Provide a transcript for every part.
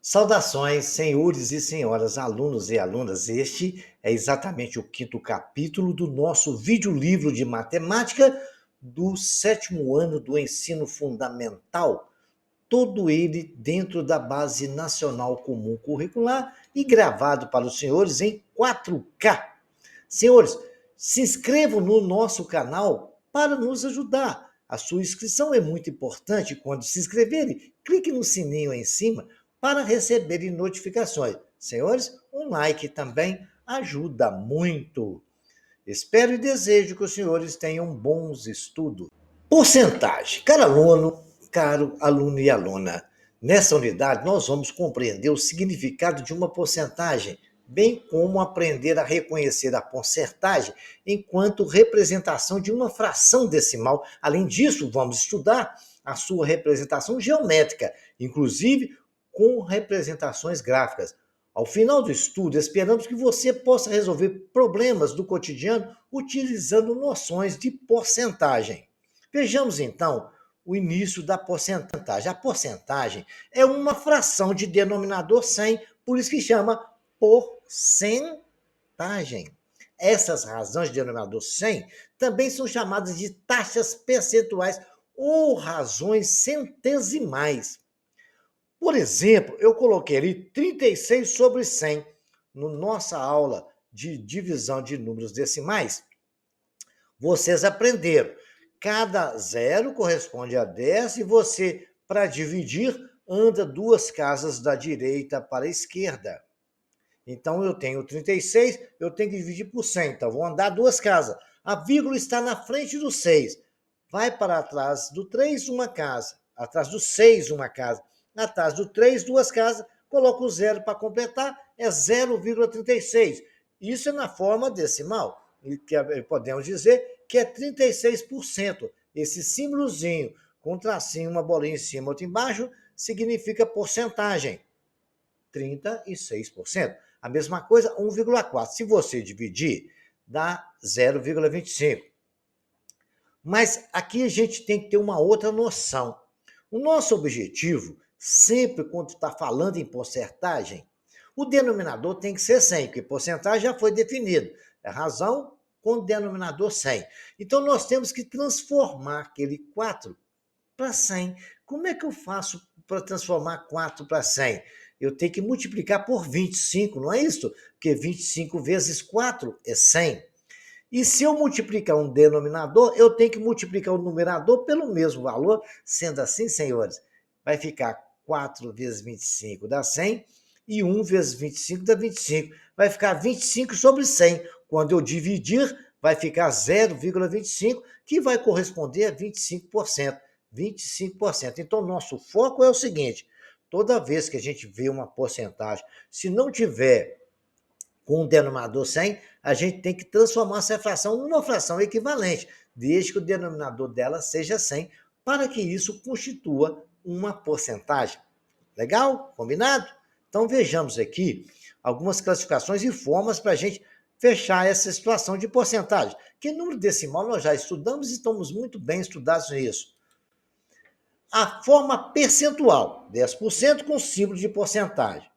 Saudações, senhores e senhoras, alunos e alunas. Este é exatamente o quinto capítulo do nosso videolivro de matemática do sétimo ano do ensino fundamental, todo ele dentro da Base Nacional Comum Curricular e gravado para os senhores em 4K. Senhores, se inscrevam no nosso canal para nos ajudar. A sua inscrição é muito importante. Quando se inscreverem, clique no sininho aí em cima para receberem notificações. Senhores, um like também ajuda muito. Espero e desejo que os senhores tenham bons estudos. Porcentagem. Caro aluno e aluna, nessa unidade nós vamos compreender o significado de uma porcentagem, bem como aprender a reconhecer a porcentagem enquanto representação de uma fração decimal. Além disso, vamos estudar a sua representação geométrica, inclusive com representações gráficas. Ao final do estudo, esperamos que você possa resolver problemas do cotidiano utilizando noções de porcentagem. Vejamos então o início da porcentagem. A porcentagem é uma fração de denominador 100, por isso que chama porcentagem. Essas razões de denominador 100 também são chamadas de taxas percentuais ou razões centesimais. Por exemplo, eu coloquei ali 36 sobre 100 na nossa aula de divisão de números decimais. Vocês aprenderam. Cada zero corresponde a 10 e você, para dividir, anda duas casas da direita para a esquerda. Então, eu tenho 36, eu tenho que dividir por 100. Então, vou andar duas casas. A vírgula está na frente do 6. Vai para trás do 3, uma casa. Atrás do 6, uma casa. Atrás do 3, duas casas. Coloco o zero para completar, é 0,36. Isso é na forma decimal. Que podemos dizer que é 36%. Esse símbolozinho com um tracinho, uma bolinha em cima, outra embaixo, significa porcentagem. 36%. A mesma coisa, 1,4. Se você dividir, dá 0,25. Mas aqui a gente tem que ter uma outra noção. O nosso objetivo, sempre quando está falando em porcentagem, o denominador tem que ser 100, porque porcentagem já foi definido. É razão com denominador 100. Então, nós temos que transformar aquele 4 para 100. Como é que eu faço para transformar 4 para 100? Eu tenho que multiplicar por 25, não é isso? Porque 25 vezes 4 é 100. E se eu multiplicar um denominador, eu tenho que multiplicar o numerador pelo mesmo valor. Sendo assim, senhores, vai ficar 4 vezes 25 dá 100 e 1 vezes 25 dá 25. Vai ficar 25 sobre 100. Quando eu dividir, vai ficar 0,25, que vai corresponder a 25%. 25%. Então, nosso foco é o seguinte: toda vez que a gente vê uma porcentagem, se não tiver com o denominador 100, a gente tem que transformar essa fração numa fração equivalente, desde que o denominador dela seja 100, para que isso constitua uma porcentagem. Legal? Combinado? Então vejamos aqui algumas classificações e formas para a gente fechar essa situação de porcentagem. Que número decimal nós já estudamos e estamos muito bem estudados nisso. A forma percentual, 10% com símbolo de porcentagem.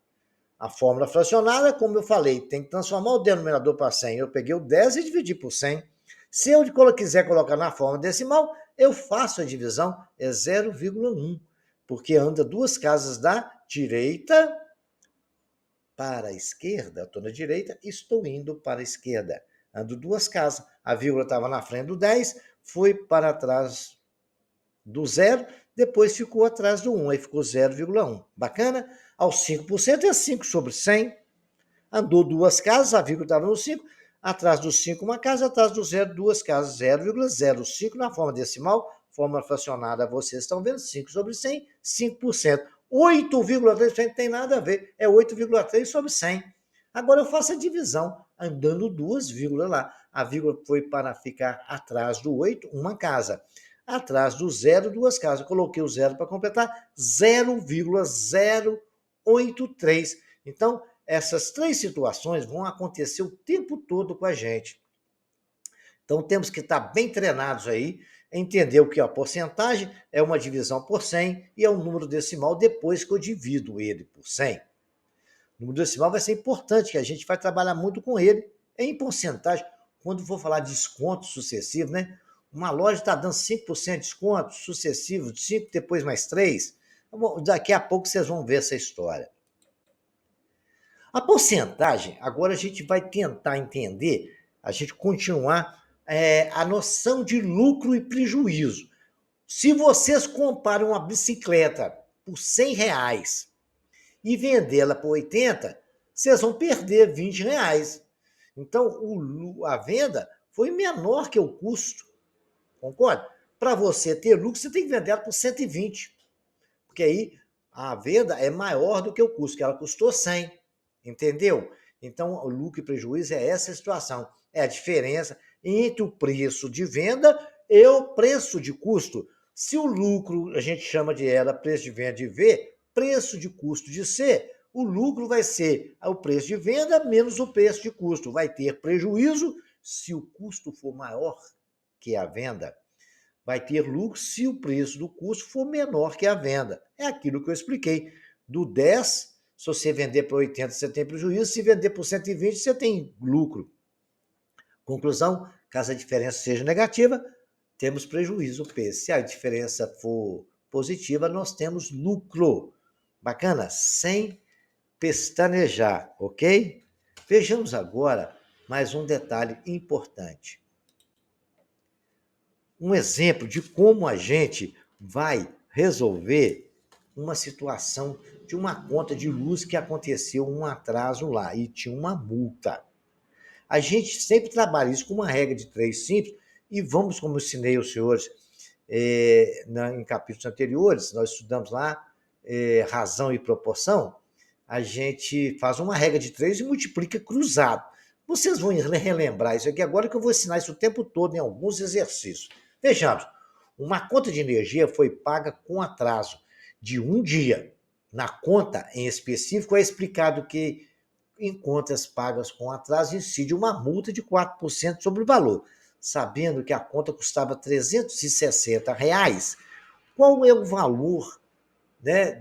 A fórmula fracionária, como eu falei, tem que transformar o denominador para 100. Eu peguei o 10 e dividi por 100. Se eu quiser colocar na forma decimal, eu faço a divisão, é 0,1, porque anda duas casas da direita para a esquerda. Estou na direita, estou indo para a esquerda. Ando duas casas. A vírgula estava na frente do 10, foi para trás do 0, depois ficou atrás do 1, aí ficou 0,1. Bacana? Aos 5% é 5 sobre 100. Andou duas casas, a vírgula estava no 5, atrás do 5 uma casa, atrás do 0 duas casas, 0,05 na forma decimal, forma fracionada, vocês estão vendo, 5 sobre 100, 5%. 8,3% não tem nada a ver, é 8,3 sobre 100. Agora eu faço a divisão, andando duas vírgulas lá. A vírgula foi para ficar atrás do 8, uma casa. Atrás do 0, duas casas. Coloquei o 0 para completar, 0,083. Então, essas três situações vão acontecer o tempo todo com a gente. Então, temos que estar bem treinados aí entender o que é a porcentagem, é uma divisão por 100 e é um número decimal depois que eu divido ele por 100. O número decimal vai ser importante, que a gente vai trabalhar muito com ele em porcentagem. Quando for falar de desconto sucessivo, né? Uma loja está dando 5% de desconto sucessivo, 5, depois mais 3. Bom, daqui a pouco vocês vão ver essa história. A porcentagem, agora a gente vai tentar entender, a gente continuar a noção de lucro e prejuízo. Se vocês comparam uma bicicleta por R$ 100 e vendê-la por 80, vocês vão perder R$ 20. Então, a venda foi menor que o custo, concorda? Para você ter lucro, você tem que vender ela por 120, porque aí a venda é maior do que o custo, que ela custou 100, entendeu? Então, o lucro e prejuízo é essa situação, é a diferença entre o preço de venda e o preço de custo. Se o lucro, a gente chama de ela preço de venda de V, preço de custo de C, o lucro vai ser o preço de venda menos o preço de custo. Vai ter prejuízo se o custo for maior que a venda. Vai ter lucro se o preço do custo for menor que a venda. É aquilo que eu expliquei. Do 10, se você vender por 80, você tem prejuízo. Se vender por 120, você tem lucro. Conclusão, caso a diferença seja negativa, temos prejuízo P. Se a diferença for positiva, nós temos lucro. Bacana? Sem pestanejar, ok? Vejamos agora mais um detalhe importante. Um exemplo de como a gente vai resolver uma situação de uma conta de luz que aconteceu um atraso lá e tinha uma multa. A gente sempre trabalha isso com uma regra de 3 simples e vamos, como eu ensinei aos senhores em capítulos anteriores, nós estudamos lá razão e proporção, a gente faz uma regra de 3 e multiplica cruzado. Vocês vão relembrar isso aqui agora que eu vou ensinar isso o tempo todo em alguns exercícios. Vejamos, uma conta de energia foi paga com atraso de um dia. Na conta em específico é explicado que em contas pagas com atraso incide uma multa de 4% sobre o valor. Sabendo que a conta custava R$ 360, qual é o valor, né,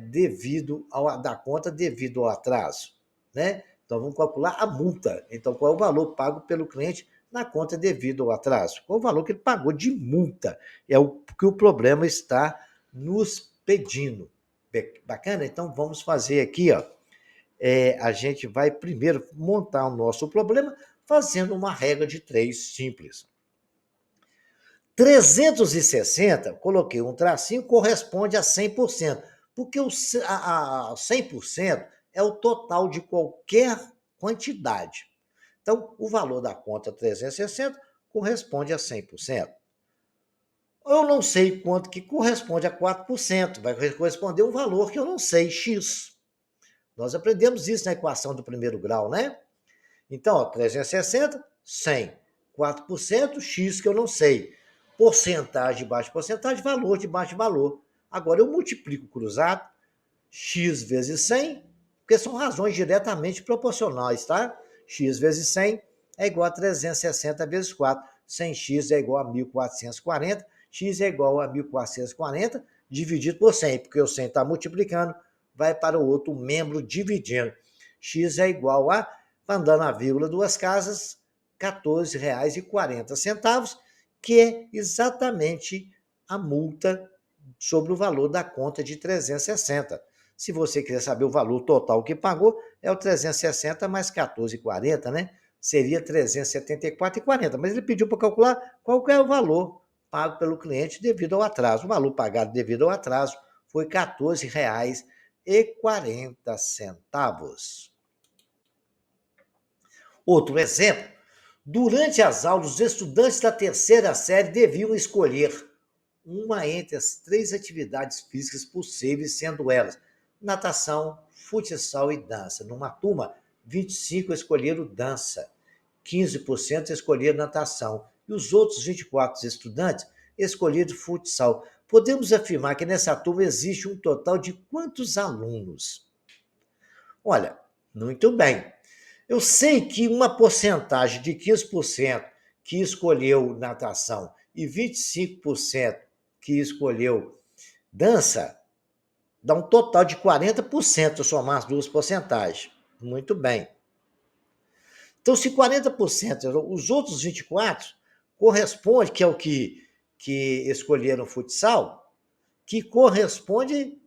da conta devido ao atraso? Né? Então, vamos calcular a multa. Então, qual é o valor pago pelo cliente na conta devido ao atraso? Qual é o valor que ele pagou de multa? É o que o problema está nos pedindo. Bacana? Então, vamos fazer aqui, ó. A gente vai primeiro montar o nosso problema fazendo uma regra de 3 simples. 360, coloquei um tracinho, corresponde a 100%, porque a 100% é o total de qualquer quantidade. Então, o valor da conta 360 corresponde a 100%. Eu não sei quanto que corresponde a 4%, vai corresponder um valor que eu não sei, X. Nós aprendemos isso na equação do primeiro grau, né? Então, ó, 360, 100. 4%, X que eu não sei. Porcentagem de porcentagem, valor de valor. Agora eu multiplico cruzado, X vezes 100, porque são razões diretamente proporcionais, tá? X vezes 100 é igual a 360 vezes 4. 100x é igual a 1440, x é igual a 1440 dividido por 100, porque o 100 está multiplicando, vai para o outro membro dividindo. X é igual a, andando a vírgula duas casas, R$ 14,40, que é exatamente a multa sobre o valor da conta de 360. Se você quiser saber o valor total que pagou, é o 360 mais 14,40, né? Seria 374,40. Mas ele pediu para calcular qual é o valor pago pelo cliente devido ao atraso. O valor pagado devido ao atraso foi R$ 14,40. Outro exemplo, durante as aulas, os estudantes da terceira série deviam escolher uma entre as 3 atividades físicas possíveis, sendo elas natação, futsal e dança. Numa turma, 25 escolheram dança, 15% escolheram natação e os outros 24 estudantes escolheram futsal. Podemos afirmar que nessa turma existe um total de quantos alunos? Olha, muito bem. Eu sei que uma porcentagem de 15% que escolheu natação e 25% que escolheu dança, dá um total de 40% somar as duas porcentagens. Muito bem. Então, se 40%, os outros 24% corresponde, que é o que escolheram futsal, que corresponde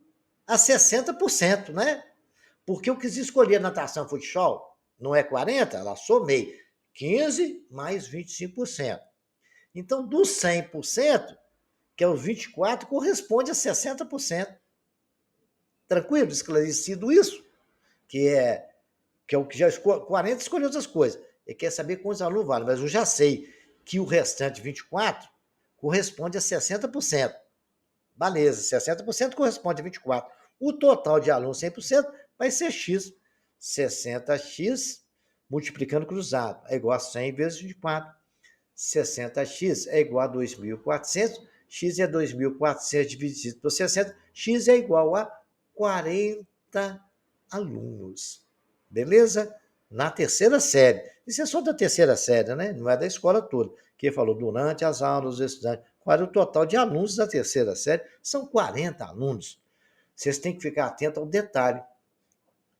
a 60%, né? Porque eu quis escolher natação futsal, não é 40%, ela somei 15% mais 25%. Então, dos 100%, que é os 24%, corresponde a 60%. Tranquilo? Esclarecido isso? Que é o que já escolheu, 40 escolheu outras coisas. Ele quer saber quantos alunos valem, mas eu já sei que o restante 24 corresponde a 60%. Beleza, 60% corresponde a 24. O total de alunos 100% vai ser x. 60x multiplicando cruzado é igual a 100 vezes 24. 60x é igual a 2.400. X é 2.400 dividido por 60. X é igual a 40 alunos. Beleza? Na terceira série. Isso é só da terceira série, né? Não é da escola toda. Que falou durante as aulas, os estudantes. Qual é o total de alunos da terceira série? São 40 alunos. Vocês têm que ficar atentos ao detalhe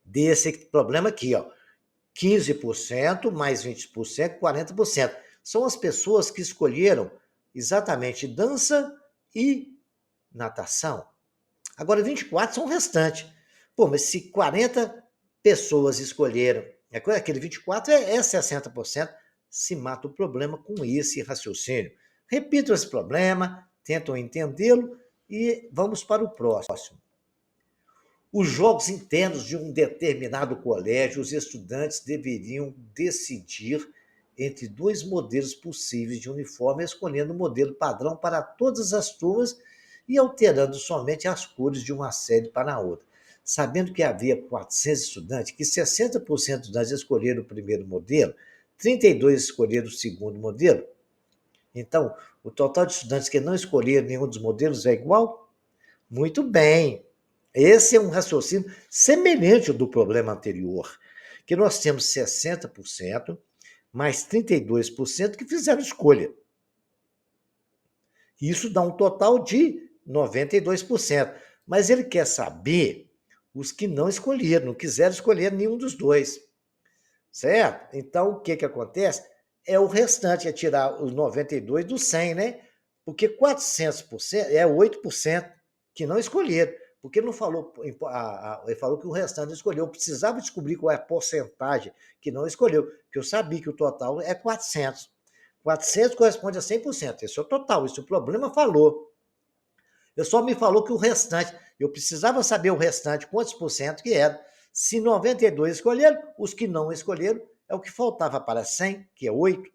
desse problema aqui, ó. 15% mais 20%, 40%. São as pessoas que escolheram exatamente dança e natação. Agora, 24 são o restante. Pô, mas se 40 pessoas escolheram, aquele 24 é 60%, se mata o problema com esse raciocínio. Repitam esse problema, tentam entendê-lo e vamos para o próximo. Os jogos internos de um determinado colégio, os estudantes deveriam decidir entre dois modelos possíveis de uniforme, escolhendo o modelo padrão para todas as turmas e alterando somente as cores de uma série para a outra. Sabendo que havia 400 estudantes, que 60% dos estudantes escolheram o primeiro modelo, 32 escolheram o segundo modelo. Então, o total de estudantes que não escolheram nenhum dos modelos é igual? Muito bem. Esse é um raciocínio semelhante ao do problema anterior, que nós temos 60% mais 32% que fizeram escolha. Isso dá um total de 92%. Mas ele quer saber os que não escolheram, não quiseram escolher nenhum dos dois. Certo? Então, o que acontece? É o restante, é tirar os 92 do 100, né? Porque 400% é 8% que não escolheram. Porque ele não falou, ele falou que o restante escolheu. Eu precisava descobrir qual é a porcentagem que não escolheu, porque eu sabia que o total é 400. 400 corresponde a 100%. Esse é o total, isso o problema falou. Eu só me falou que o restante, eu precisava saber o restante, quantos por cento que era. Se 92 escolheram, os que não escolheram, é o que faltava para 100, que é 8.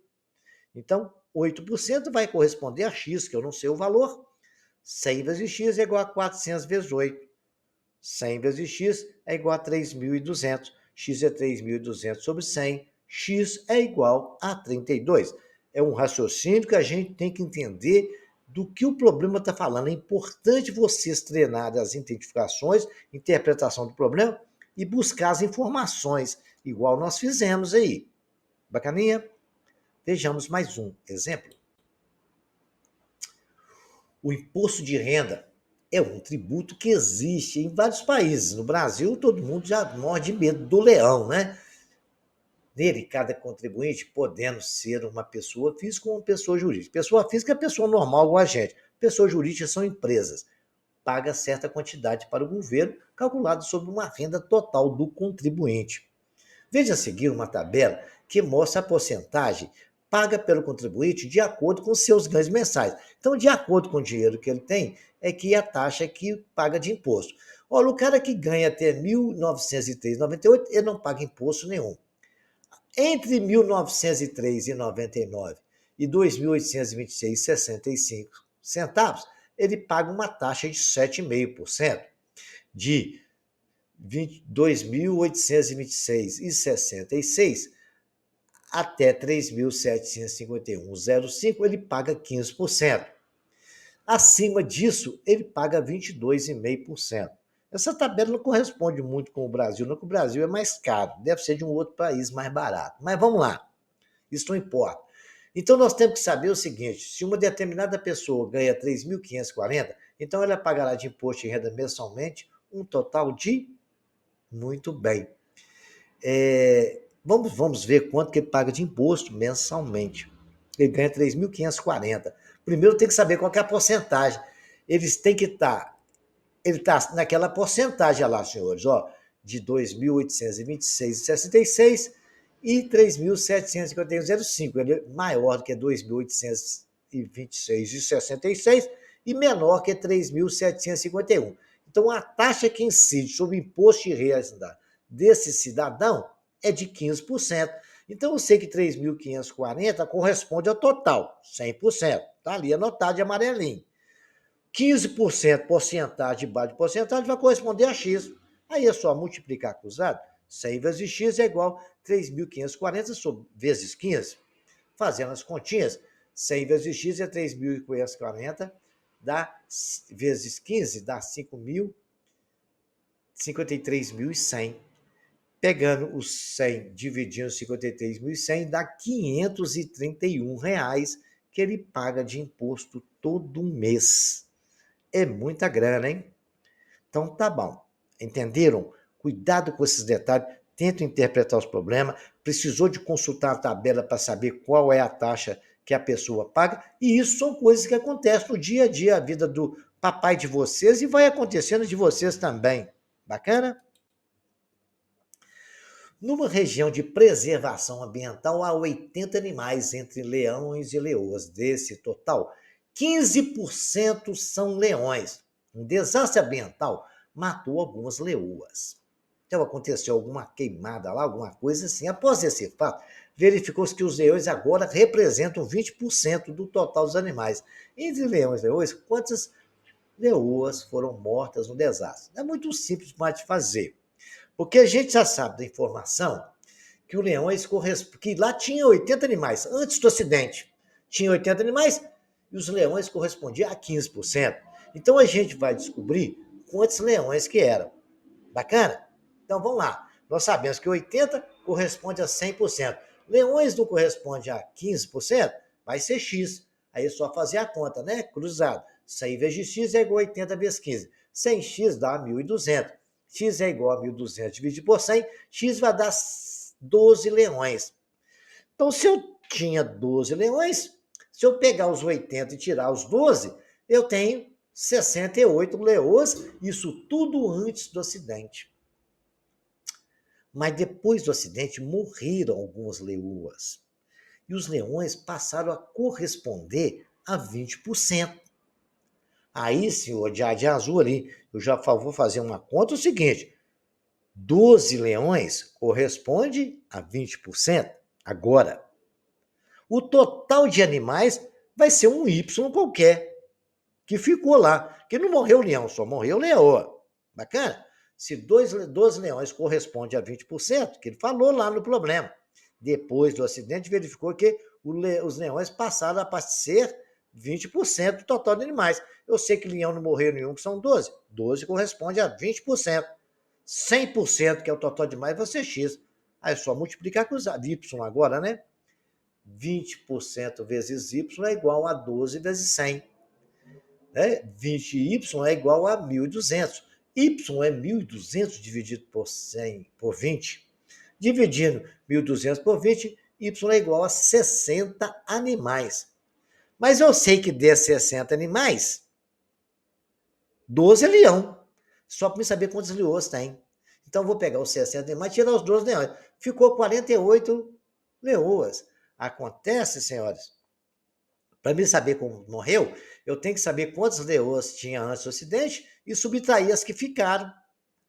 Então, 8% vai corresponder a x, que eu não sei o valor. 100 vezes x é igual a 400 vezes 8. 100 vezes x é igual a 3.200. X é 3.200 sobre 100. X é igual a 32. É um raciocínio que a gente tem que entender do que o problema está falando. É importante vocês treinarem as identificações, interpretação do problema e buscar as informações, igual nós fizemos aí. Bacaninha? Vejamos mais um exemplo. O imposto de renda é um tributo que existe em vários países. No Brasil, todo mundo já morre de medo do leão, né? Nele, cada contribuinte podendo ser uma pessoa física ou uma pessoa jurídica. Pessoa física é pessoa normal igual a gente. Pessoa jurídica são empresas. Paga certa quantidade para o governo, calculado sobre uma renda total do contribuinte. Veja a seguir uma tabela que mostra a porcentagem paga pelo contribuinte de acordo com seus ganhos mensais. Então, de acordo com o dinheiro que ele tem, é que a taxa que paga de imposto. Olha, o cara que ganha até R$ 1.903,98, ele não paga imposto nenhum. Entre 1903,99 e 2.826,65 centavos, ele paga uma taxa de 7,5%. De 2.826,66 até 3.751,05, ele paga 15%. Acima disso, ele paga 22,5%. Essa tabela não corresponde muito com o Brasil, não, que o Brasil é mais caro, deve ser de um outro país mais barato. Mas vamos lá, isso não importa. Então, nós temos que saber o seguinte: se uma determinada pessoa ganha 3.540, então ela pagará de imposto de renda mensalmente um total de. Muito bem. Vamos ver quanto que ele paga de imposto mensalmente. Ele ganha 3.540. Primeiro tem que saber qual que é a porcentagem. Eles têm que estar. Ele está naquela porcentagem lá, senhores, ó, de 2.826,66 e 3.751,05. Ele é maior do que 2.826,66 e menor que 3.751. Então, a taxa que incide sobre o imposto de renda desse cidadão é de 15%. Então, eu sei que 3.540 corresponde ao total, 100%. Está ali anotado de amarelinho. 15% porcentagem de base de porcentagem vai corresponder a X. Aí é só multiplicar cruzado. 100 vezes X é igual a 3.540 vezes 15. Fazendo as continhas, 100 vezes X é 3.540, dá, vezes 15, dá 53.100. Pegando os 100 dividindo 53.100, dá R$ 531 que ele paga de imposto todo mês. É muita grana, hein? Então tá bom. Entenderam? Cuidado com esses detalhes. Tenta interpretar os problemas. Precisou de consultar a tabela para saber qual é a taxa que a pessoa paga. E isso são coisas que acontecem no dia a dia, a vida do papai de vocês e vai acontecendo de vocês também. Bacana? Numa região de preservação ambiental, há 80 animais entre leões e leoas. Desse total, 15% são leões. Um desastre ambiental matou algumas leoas. Então, aconteceu alguma queimada lá, alguma coisa assim. Após esse fato, verificou-se que os leões agora representam 20% do total dos animais. Entre leões e leoas, quantas leoas foram mortas no desastre? É muito simples de fazer. Porque a gente já sabe da informação que o Leões que lá tinha 80 animais, antes do acidente. Tinha 80 animais e os leões correspondiam a 15%. Então a gente vai descobrir quantos leões que eram. Bacana? Então vamos lá. Nós sabemos que 80 corresponde a 100%. Leões não corresponde a 15%, vai ser X. Aí é só fazer a conta, né? Cruzado. 100 vezes X é igual a 80 vezes 15. 100x dá 1.200. X é igual a 1.200 dividido por 100. X vai dar 12 leões. Então, se eu tinha 12 leões, se eu pegar os 80 e tirar os 12, eu tenho 68 leões, isso tudo antes do acidente. Mas depois do acidente morreram algumas leoas. E os leões passaram a corresponder a 20%. Aí, senhor, de azul ali, eu já vou fazer uma conta, o seguinte, 12 leões corresponde a 20%. Agora, o total de animais vai ser um Y qualquer, que ficou lá. Que não morreu o leão, só morreu leoa. Bacana? Se 12 leões corresponde a 20%, que ele falou lá no problema. Depois do acidente, verificou que os leões passaram a ser 20% do total de animais. Eu sei que leão não morreu nenhum, que são 12. 12 corresponde a 20%. 100%, que é o total de animais, vai ser X. Aí é só multiplicar com os Y agora, né? 20% vezes Y é igual a 12 vezes 100. Né? 20Y é igual a 1.200. Y é 1.200 dividido por 100, por 20. Dividindo 1.200 por 20, Y é igual a 60 animais. Mas eu sei que desses 60 animais, 12 é leão. Só para me saber quantos leões tem. Então, vou pegar os 60 animais e tirar os 12 leões. Ficou 48 leoas. Acontece, senhores, para mim saber como morreu, eu tenho que saber quantas leoas tinha antes do acidente e subtrair as que ficaram.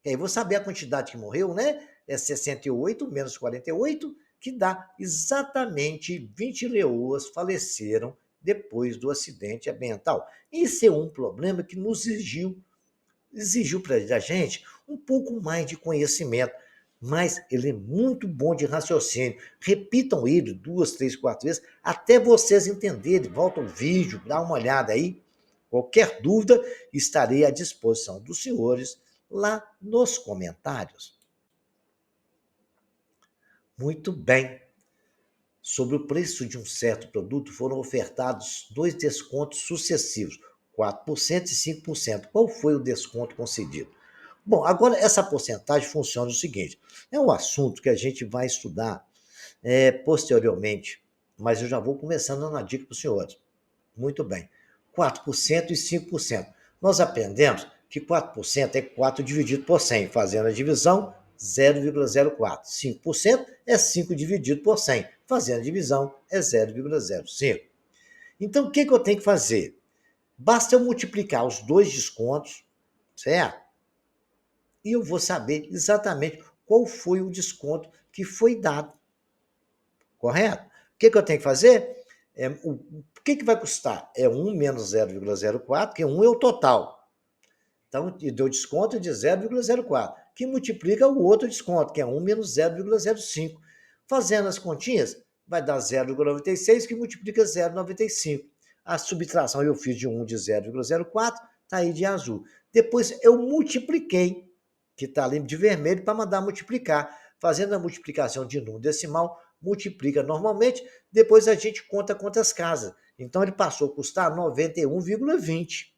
E aí vou saber a quantidade que morreu, né? É 68 menos 48, que dá exatamente 20 leoas faleceram depois do acidente ambiental. Esse é um problema que nos exigiu para a gente um pouco mais de conhecimento, mas ele é muito bom de raciocínio. Repitam ele 2, 3, 4 vezes, até vocês entenderem. Volta o vídeo, dá uma olhada aí. Qualquer dúvida, estarei à disposição dos senhores lá nos comentários. Muito bem. sobre o preço de um certo produto foram ofertados dois descontos sucessivos, 4% e 5%. Qual foi o desconto concedido? Bom, agora essa porcentagem funciona o seguinte: é um assunto que a gente vai estudar posteriormente, mas eu já vou começando dando uma dica para os senhores. Muito bem. 4% e 5%. Nós aprendemos que 4% é 4 dividido por 100, fazendo a divisão 0,04. 5% é 5 dividido por 100, fazendo a divisão é 0,05. Então, o que eu tenho que fazer? Basta eu multiplicar os dois descontos, certo? E eu vou saber exatamente qual foi o desconto que foi dado. Correto? O que eu tenho que fazer? O que vai custar? É 1 menos 0,04, que 1 é o total. Então, deu desconto de 0,04, que multiplica o outro desconto, que é 1 menos 0,05. Fazendo as continhas, vai dar 0,96, que multiplica 0,95. A subtração eu fiz de 1 de 0,04, está aí de azul. Depois eu multipliquei, que está ali de vermelho, para mandar multiplicar. Fazendo a multiplicação de número decimal, multiplica normalmente, depois a gente conta quantas casas. Então ele passou a custar 91,20.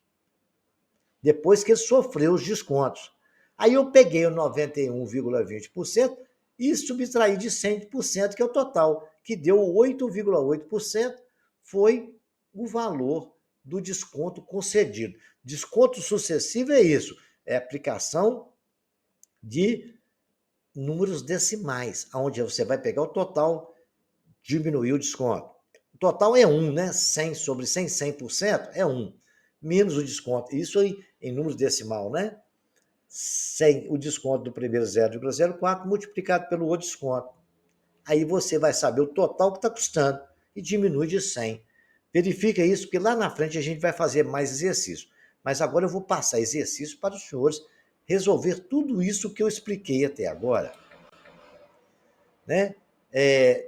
Depois que ele sofreu os descontos. Aí eu peguei o 91,20% e subtraí de 100%, que é o total, que deu 8,8%, foi o valor do desconto concedido. Desconto sucessivo é isso, é aplicação de números decimais, onde você vai pegar o total, diminuir o desconto. O total é 1, né? 100 sobre 100, 100% é 1. Menos o desconto. Isso aí em números decimal, né? 100, o desconto do primeiro 0,04 multiplicado pelo outro desconto. Aí você vai saber o total que está custando e diminui de 100. Verifica isso, porque lá na frente a gente vai fazer mais exercício. Mas agora eu vou passar exercício para os senhores resolver tudo isso que eu expliquei até agora. Né?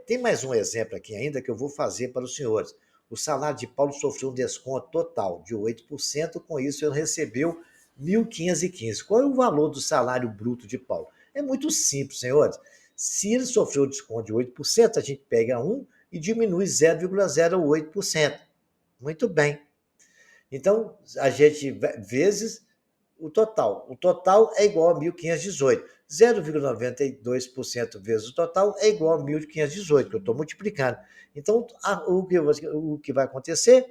Tem mais um exemplo aqui ainda que eu vou fazer para os senhores. O salário de Paulo sofreu um desconto total de 8%, com isso ele recebeu 1.515. Qual é o valor do salário bruto de Paulo? É muito simples, senhores. Se ele sofreu desconto de 8%, a gente pega 1 e diminui 0,08%. Muito bem. Então, a gente vezes o total. O total é igual a 1.518. 0,92% vezes o total é igual a 1.518, que eu estou multiplicando. Então, o que vai acontecer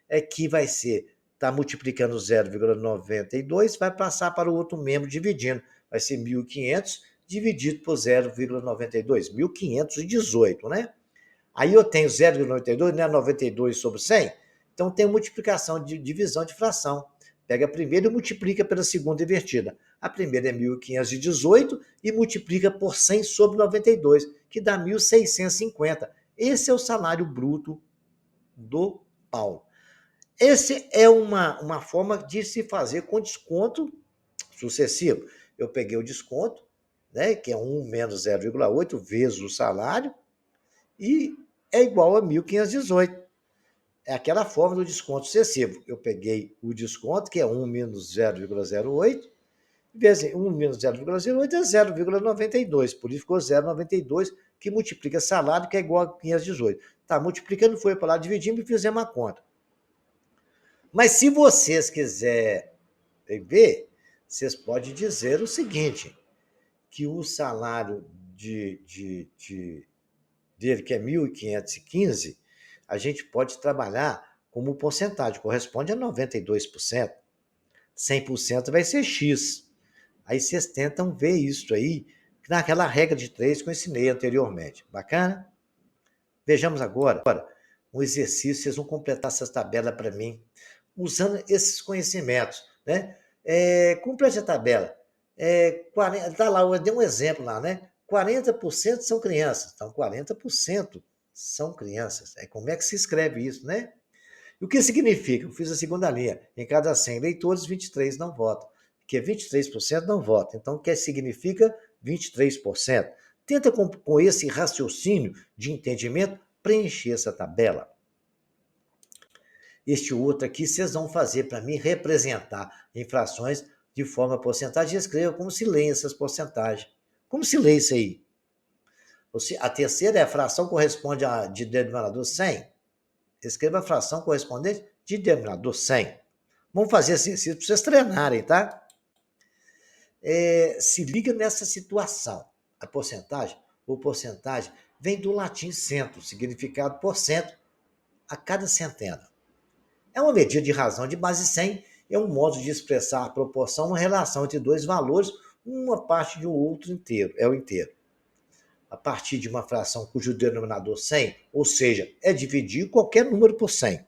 é que vai ser, está multiplicando 0,92, vai passar para o outro membro dividindo. Vai ser 1.500 dividido por 0,92. 1.518, né? Aí eu tenho 0,92, né? 92 sobre 100. Então, tem multiplicação de divisão de fração. Pega a primeira e multiplica pela segunda invertida. A primeira é 1.518 e multiplica por 100 sobre 92, que dá 1.650. Esse é o salário bruto do Paulo. Essa é uma forma de se fazer com desconto sucessivo. Eu peguei o desconto, né, que é 1 menos 0,8 vezes o salário, e é igual a 1.518. É aquela forma do desconto sucessivo. Eu peguei o desconto, que é 1 menos 0,08, vezes 1 menos 0,08 é 0,92, por isso ficou 0,92, que multiplica salário, que é igual a 518. Tá, multiplicando foi para lá, dividindo e fizemos a conta. Mas se vocês quiserem ver, vocês podem dizer o seguinte, que o salário dele, que é 1.515, a gente pode trabalhar como porcentagem, corresponde a 92%. 100% vai ser X. Aí vocês tentam ver isso aí, naquela regra de 3 que eu ensinei anteriormente. Bacana? Vejamos agora um exercício, vocês vão completar essa tabela para mim, usando esses conhecimentos. Né? Complete a tabela. 40, tá lá, eu dei um exemplo lá, né? 40% são crianças. Então, 40% são crianças. Como é que se escreve isso, né? E o que significa? Eu fiz a segunda linha. Em cada 100 eleitores, 23 não votam. Porque 23% não votam. Então, o que significa 23%? Tenta, com esse raciocínio de entendimento, preencher essa tabela. Este outro aqui, vocês vão fazer para mim representar inflações de forma porcentagem e escreva como se lê essas porcentagens. Como se lê isso aí? A terceira é a fração corresponde de denominador 100. Escreva a fração correspondente de denominador 100. Vamos fazer exercício para vocês treinarem, tá? Se liga nessa situação. A porcentagem, ou porcentagem, vem do latim cento, significado por cento a cada centena. É uma medida de razão de base 100, é um modo de expressar a proporção, uma relação entre dois valores, uma parte de um outro inteiro, é o inteiro. A partir de uma fração cujo denominador 100, ou seja, é dividir qualquer número por 100.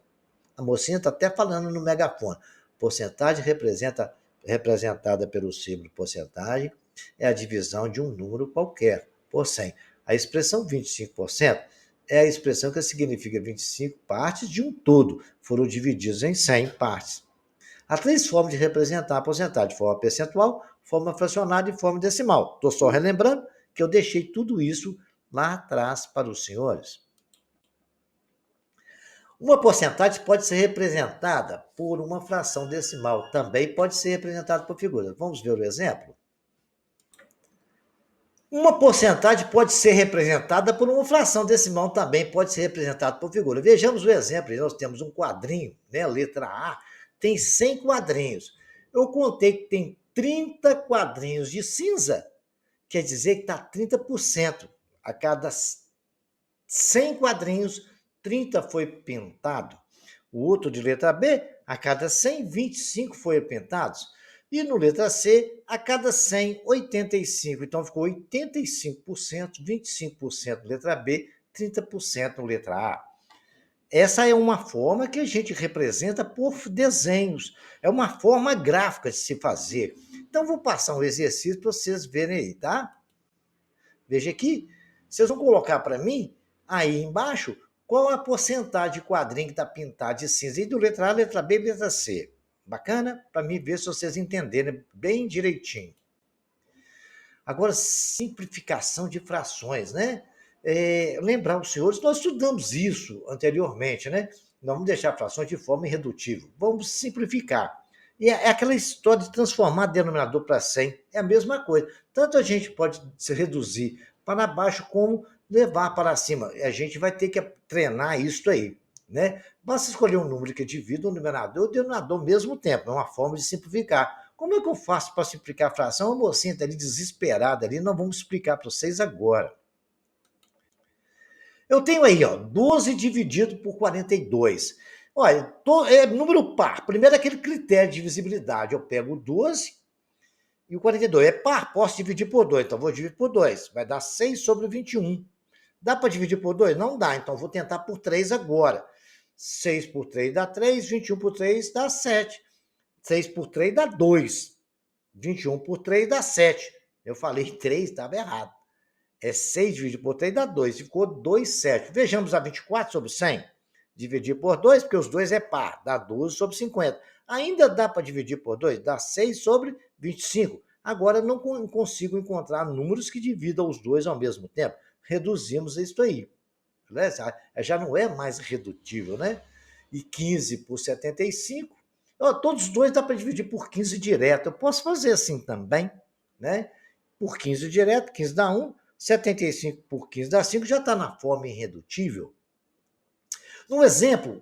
A mocinha está até falando no megafone. Porcentagem representada pelo símbolo porcentagem é a divisão de um número qualquer por 100. A expressão 25% é a expressão que significa 25 partes de um todo, foram divididos em 100 partes. Há três formas de representar a porcentagem: forma percentual, forma fracionária e forma decimal. Estou só relembrando que eu deixei tudo isso lá atrás para os senhores. Uma porcentagem pode ser representada por uma fração decimal, também pode ser representada por figuras. Vamos ver o exemplo? Uma porcentagem pode ser representada por uma fração decimal, também pode ser representada por figura. Vejamos o exemplo. Nós temos um quadrinho, né? Letra A, tem 100 quadrinhos. Eu contei que tem 30 quadrinhos de cinza, quer dizer que está 30%. A cada 100 quadrinhos, 30 foi pintado. O outro de letra B, a cada 100, 25 foram pintados. E no letra C, a cada 100, 85. Então ficou 85%, 25% no letra B, 30% no letra A. Essa é uma forma que a gente representa por desenhos. É uma forma gráfica de se fazer. Então vou passar um exercício para vocês verem aí, tá? Veja aqui. Vocês vão colocar para mim, aí embaixo, qual a porcentagem de quadrinho que está pintado de cinza? E do letra A, letra B, letra C. Bacana? Para mim ver se vocês entenderem bem direitinho. Agora, simplificação de frações, né? Lembrar os senhores, nós estudamos isso anteriormente, né? Nós vamos deixar frações de forma irredutível. Vamos simplificar. E é aquela história de transformar denominador para 100. É a mesma coisa. Tanto a gente pode se reduzir para baixo como levar para cima. A gente vai ter que treinar isso aí, né? Basta escolher um número que divida o numerador e o denominador ao mesmo tempo. É uma forma de simplificar. Como é que eu faço para simplificar a fração? A mocinha está ali desesperada ali, nós vamos explicar para vocês agora. Eu tenho aí, ó, 12 dividido por 42. Olha, é número par. Primeiro aquele critério de divisibilidade. Eu pego o 12 e o 42. É par, posso dividir por 2. Então vou dividir por 2. Vai dar 6 sobre 21. Dá para dividir por 2? Não dá. Então vou tentar por 3 agora. 6 por 3 dá 3. 21 por 3 dá 7. 6 por 3 dá 2. 21 por 3 dá 7. Eu falei 3, estava errado. É 6 dividido por 3 dá 2. Ficou 2, 7. Vejamos a 24 sobre 100. Dividir por 2, porque os 2 é par. Dá 12 sobre 50. Ainda dá para dividir por 2? Dá 6 sobre 25. Agora não consigo encontrar números que dividam os dois ao mesmo tempo. Reduzimos isso aí. Já não é mais redutível, né? E 15 por 75. Todos os dois dá para dividir por 15 direto. Eu posso fazer assim também, né? Por 15 direto, 15 dá 1. 75 por 15 dá 5, já está na forma irredutível. No exemplo,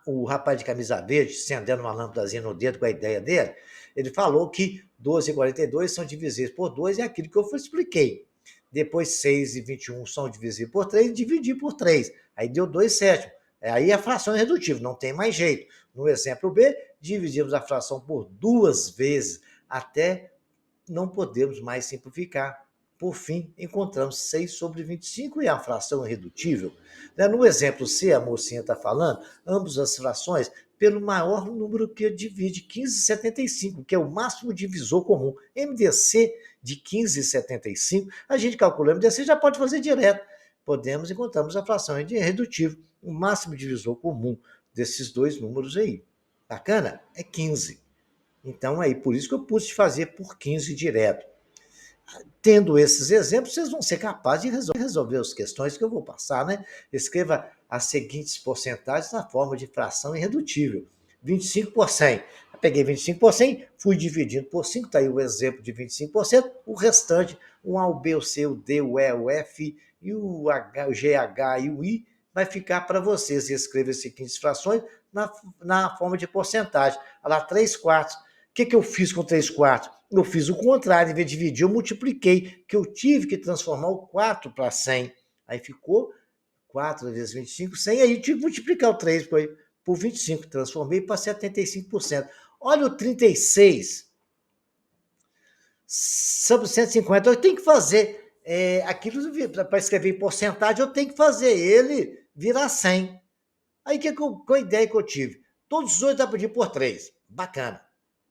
o rapaz de camisa verde, acendendo uma lâmpadazinha no dedo com a ideia dele, ele falou que 12 e 42 são divisíveis por 2, é aquilo que eu expliquei. Depois 6 e 21 são divisíveis por 3, dividir por 3. Aí deu 2 sétimos. Aí a fração é irredutível, não tem mais jeito. No exemplo B, dividimos a fração por 2 vezes, até não podemos mais simplificar. Por fim, encontramos 6 sobre 25 e a fração irredutível. No exemplo C, a mocinha está falando, ambas as frações pelo maior número que divide, 15,75, que é o máximo divisor comum. MDC de 15,75, a gente calcula o MDC, já pode fazer direto. Encontramos a fração irredutível, o máximo divisor comum desses dois números aí. Bacana? É 15. Então, aí, por isso que eu pude fazer por 15 direto. Tendo esses exemplos, vocês vão ser capazes de resolver as questões que eu vou passar, né? Escreva as seguintes porcentagens na forma de fração irredutível. 25 por 100. Eu peguei 25 por 100, fui dividindo por 5, está aí o exemplo de 25%, o restante, o A, o B, o C, o D, o E, o F e o H, o G, H e o I vai ficar para vocês. Escreva as seguintes frações na forma de porcentagem. Olha lá, 3 quartos. O que eu fiz com 3 quartos? Eu fiz o contrário, em vez de dividir, eu multipliquei, que eu tive que transformar o 4 para 100. Aí ficou 4 vezes 25, 100, aí eu tive que multiplicar o 3 por 25, transformei para 75%. Olha o 36 sobre 150, eu tenho que fazer aquilo para escrever em porcentagem, eu tenho que fazer ele virar 100. Aí qual a ideia que eu tive? Todos os dois dá para dividir por 3. Bacana.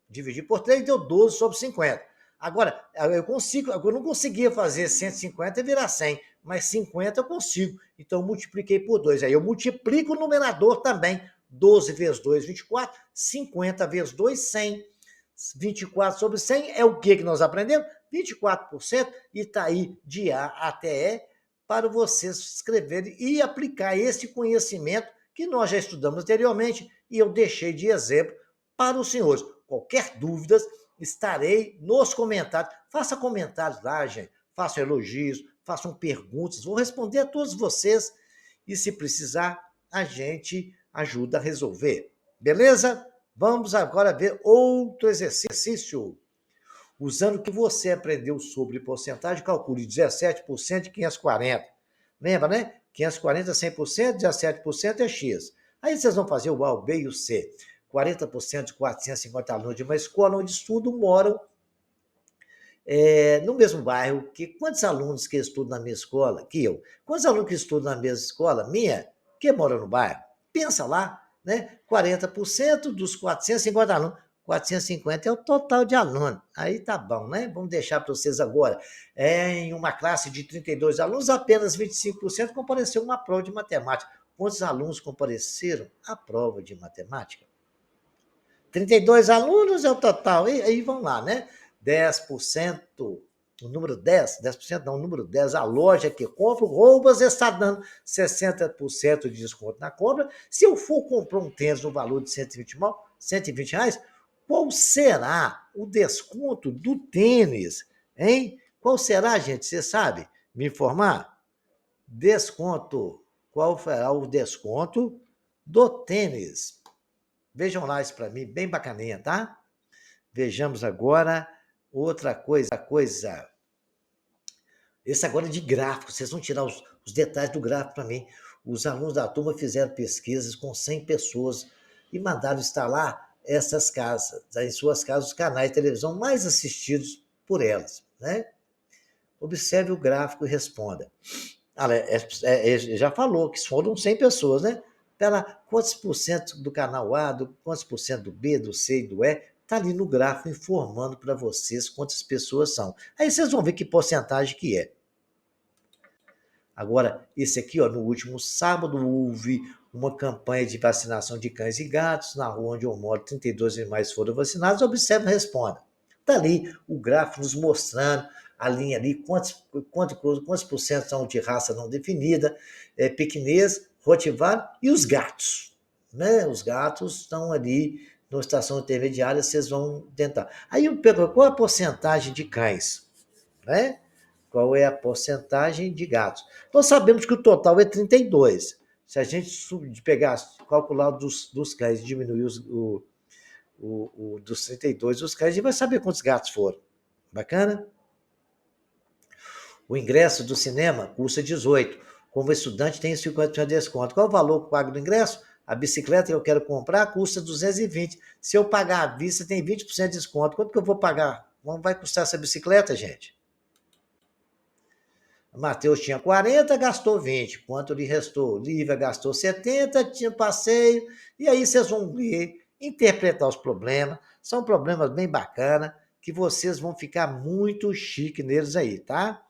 Dividir por 3 deu 12 sobre 50. Agora, eu não conseguia fazer 150 e virar 100, mas 50 eu consigo. Então, eu multipliquei por 2. Aí eu multiplico o numerador também. 12 vezes 2, 24. 50 vezes 2, 100. 24 sobre 100 é o que nós aprendemos? 24%, e está aí de A até E para vocês escreverem e aplicar esse conhecimento que nós já estudamos anteriormente e eu deixei de exemplo para os senhores. Qualquer dúvida, estarei nos comentários. Faça comentários lá, gente. Façam elogios, façam perguntas. Vou responder a todos vocês e, se precisar, a gente ajuda a resolver. Beleza? Vamos agora ver outro exercício. Usando o que você aprendeu sobre porcentagem, calcule 17% de 540. Lembra, né? 540 é 100%, 17% é X. Aí vocês vão fazer o A, o B e o C. 40% de 450 alunos de uma escola onde estudam moram no mesmo bairro. Quantos alunos que estudam na minha escola? Que eu. Quantos alunos que estudam na mesma escola? Minha, que moram no bairro? Pensa lá, né? 40% dos 450 alunos. 450 é o total de alunos. Aí tá bom, né? Vamos deixar para vocês agora. Em uma classe de 32 alunos, apenas 25% compareceu a uma prova de matemática. Quantos alunos compareceram à prova de matemática? 32 alunos é o total. E aí vão lá, né? 10%, o número 10% não, o número 10, a loja que compra roubas está dando 60% de desconto na compra. Se eu for comprar um tênis no valor de 120 reais, qual será o desconto do tênis? Hein? Qual será, gente? Você sabe me informar? Desconto. Qual será o desconto do tênis? Vejam lá isso para mim, bem bacaninha, tá? Vejamos agora outra coisa. Esse agora é de gráfico, vocês vão tirar os detalhes do gráfico para mim. Os alunos da turma fizeram pesquisas com 100 pessoas e mandaram instalar essas casas, em suas casas, os canais de televisão mais assistidos por elas, né? Observe o gráfico e responda. Já falou que foram 100 pessoas, né? Pela quantos por cento do canal A, quantos por cento do B, do C e do E, está ali no gráfico informando para vocês quantas pessoas são. Aí vocês vão ver que porcentagem que é. Agora, esse aqui, ó, no último sábado, houve uma campanha de vacinação de cães e gatos. Na rua onde eu moro, 32 animais foram vacinados. Observe e responda. Está ali o gráfico nos mostrando a linha ali, quantos por cento são de raça não definida, pequinês, rottweiler e os gatos. Né? Os gatos estão ali na estação intermediária, vocês vão tentar. Aí eu pergunto, qual a porcentagem de cães? Né? Qual é a porcentagem de gatos? Nós sabemos que o total é 32. Se a gente calcular dos cães e diminuir dos 32 dos cães, a gente vai saber quantos gatos foram. Bacana? O ingresso do cinema custa 18. Como estudante, tem 50% de desconto. Qual o valor que eu pago do ingresso? A bicicleta que eu quero comprar custa 220. Se eu pagar à vista, tem 20% de desconto. Quanto que eu vou pagar? Quanto vai custar essa bicicleta, gente? Matheus tinha 40, gastou 20. Quanto lhe restou? Lívia gastou 70, tinha passeio. E aí vocês vão ler, interpretar os problemas. São problemas bem bacanas, que vocês vão ficar muito chique neles aí, tá?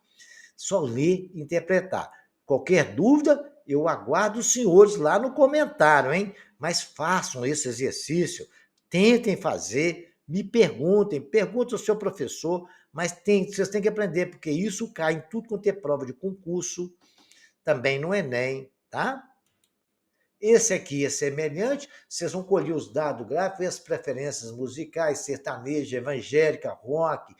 Só ler e interpretar. Qualquer dúvida, eu aguardo os senhores lá no comentário, hein? Mas façam esse exercício, tentem fazer, me perguntem ao seu professor, mas vocês têm que aprender, porque isso cai em tudo quanto é prova de concurso, também no Enem, tá? Esse aqui é semelhante, vocês vão colher os dados gráficos e as preferências musicais, sertaneja, evangélica, rock,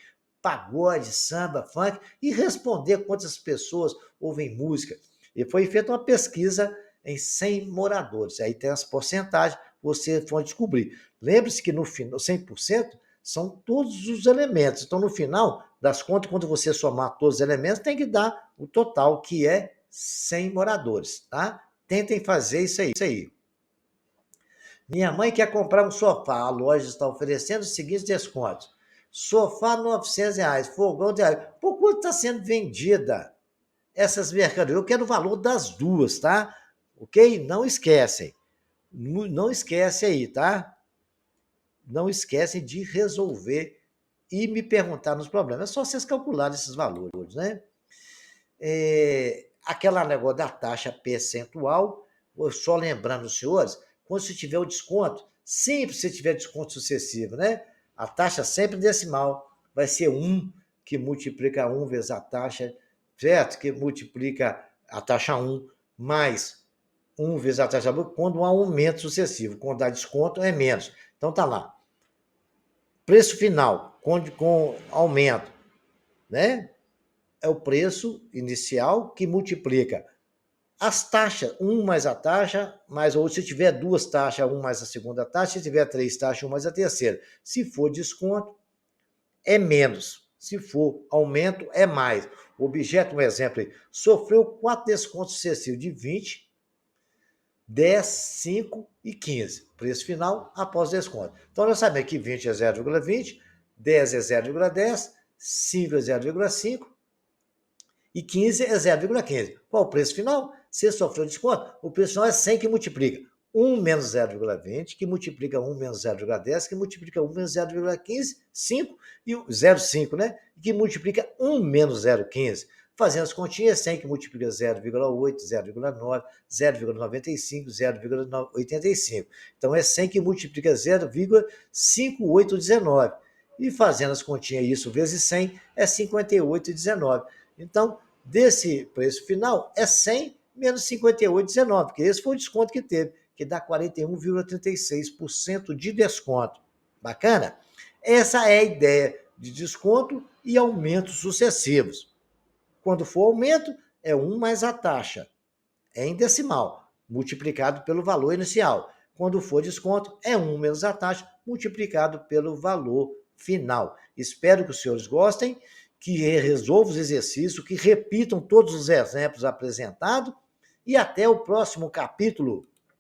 pagode, samba, funk, e responder quantas pessoas ouvem música. E foi feita uma pesquisa em 100 moradores. Aí tem as porcentagens, você pode descobrir. Lembre-se que no final, 100% são todos os elementos. Então, no final das contas, quando você somar todos os elementos, tem que dar o total, que é 100 moradores, tá? Tentem fazer isso aí. Minha mãe quer comprar um sofá. A loja está oferecendo os seguintes descontos. Sofá R$ 900, fogão de ar. Por quanto está sendo vendida essas mercadorias? Eu quero o valor das duas, tá? Ok? Não esquecem. Não esquece aí, tá? Não esquecem de resolver e me perguntar nos problemas. É só vocês calcularem esses valores, né? Aquela negócio da taxa percentual, só lembrando os senhores, quando você tiver o desconto, sempre se tiver desconto sucessivo, né? A taxa sempre decimal, vai ser 1, que multiplica 1 vezes a taxa, certo? Que multiplica a taxa 1 mais 1 vezes a taxa bruta, quando há um aumento sucessivo. Quando dá desconto, é menos. Então tá lá. Preço final, com aumento, né? É o preço inicial que multiplica as taxas, 1 mais a taxa, mais ou se tiver 2 taxas, 1 mais a segunda taxa, se tiver 3 taxas, 1 mais a terceira. Se for desconto, é menos. Se for aumento, é mais. O objeto, um exemplo aí, sofreu 4 descontos sucessivos de 20, 10, 5 e 15. Preço final após desconto. Então, nós sabemos que 20 é 0,20, 10 é 0,10, 5 é 0,5 e 15 é 0,15. Qual o preço final? Se sofreu desconto, o preço final é 100 que multiplica 1 menos 0,20, que multiplica 1 menos 0,10, que multiplica 1 menos 0,15, 5, e 0,5, né? Que multiplica 1 menos 0,15. Fazendo as continhas, 100 que multiplica 0,8, 0,9, 0,95, 0,85. Então, é 100 que multiplica 0,5819. E fazendo as continhas, isso vezes 100, é 58,19. Então, desse preço final, é 100 menos 58,19, porque esse foi o desconto que teve, que dá 41,36% de desconto. Bacana? Essa é a ideia de desconto e aumentos sucessivos. Quando for aumento, é 1 mais a taxa, é em decimal, multiplicado pelo valor inicial. Quando for desconto, é 1 menos a taxa, multiplicado pelo valor final. Espero que os senhores gostem, que resolvam os exercícios, que repitam todos os exemplos apresentados, e até o próximo capítulo.